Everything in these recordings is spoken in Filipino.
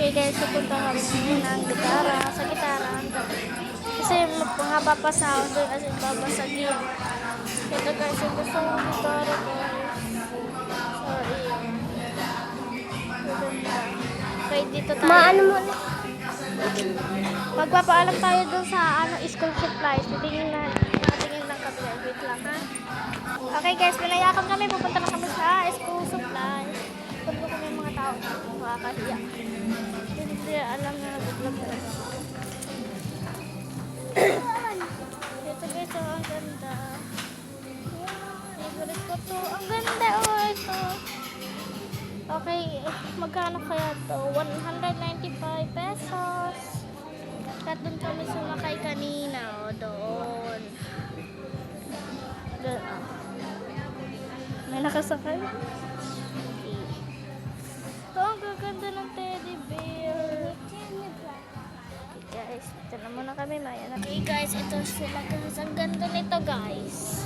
Okay guys, pupunta kami ng gitara, sa gitara. Kasi mapapasound doon kasi babasagin. Ito guys, yung gusto kong gitara guys. Sorry. Okay, dito tayo. Maano mo na? Magpapaalam tayo dun sa school supplies. Titingin lang kami. Wait lang ha. Okay guys, pinayakan kami. Pupunta na kami sa school supplies. Pupunta kami yung mga tao. Makakahiya. Hindi alam na nag-vlog na. Ito guys, oh, ang ganda. Favorite ko to. Ang ganda oh, ito. Okay, magkano kaya to? 195 pesos. At doon kami sumakay kanina, o doon. Doon, oh. May nakasakay? Okay. Ito, ang gaganda ng teddy bear. Okay guys, ito na muna kami. Okay guys, ito sila guys. Ang ganda nito guys.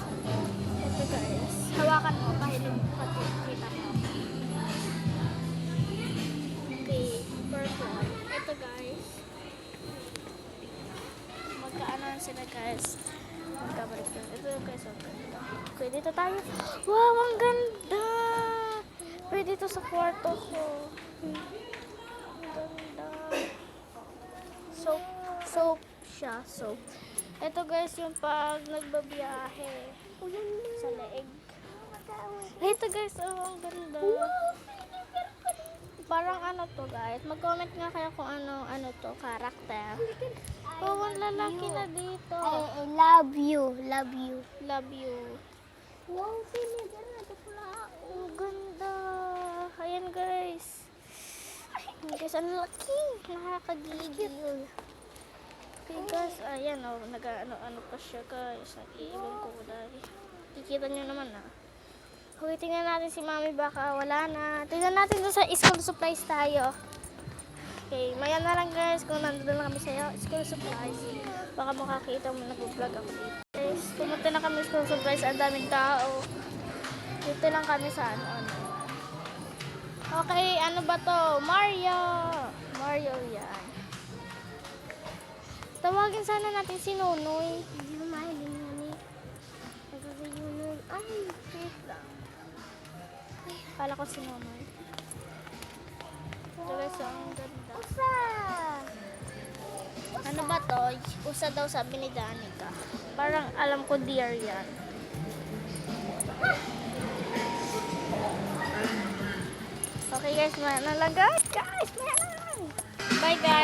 Ito guys. Hawakan mo, kahilin mo. Kita mo. Okay, purple. Ito guys. Magkaano sila guys. Magkabalik ko. Ito guys, ang ganda. Okay, dito tayo. Wow, ang ganda! Pwede ito sa kwarto ko. Ang ganda. Soap siya, soap. Ito guys, yung pag nagbabiyahe sa leeg. Ito guys, oh, ang ganda. Parang ano to guys. Mag-comment nga kayo kung ano to, character. Oh, ang lalaki na dito. I love you. Love you. Love you. Wow, sinigan na ito pala. Oh, ganda. Ayan guys. Ayan guys, ang laki. Nakakagigil. Okay guys, ayan oh, nag-ano pa siya guys. Nag-iibang ko dahil. Kikita nyo naman ah. Okay, tingnan natin si Mami, baka wala na. Tingnan natin doon sa school supplies tayo. Okay, maya na lang guys kung nandun lang kami sa school supplies. Baka makakita mo nag-vlog ako dito. Guys, pumunta na kami sa school supplies, ang daming tao. Dito lang kami sa ano. Okay, ano ba to? Mario! Mario yan. Tawagin sana natin si Nonoy. Hindi mo mahiling yan eh. Nagkakayunan. Ay, wait lang. Kala ko si Nonoy. Ito guys, ang ganda. Usa! Ano ba to? Usa daw sabi ni Danica. Parang alam ko deer yan. Okay guys, maya na lang guys. Guys, maya na lang. Bye guys.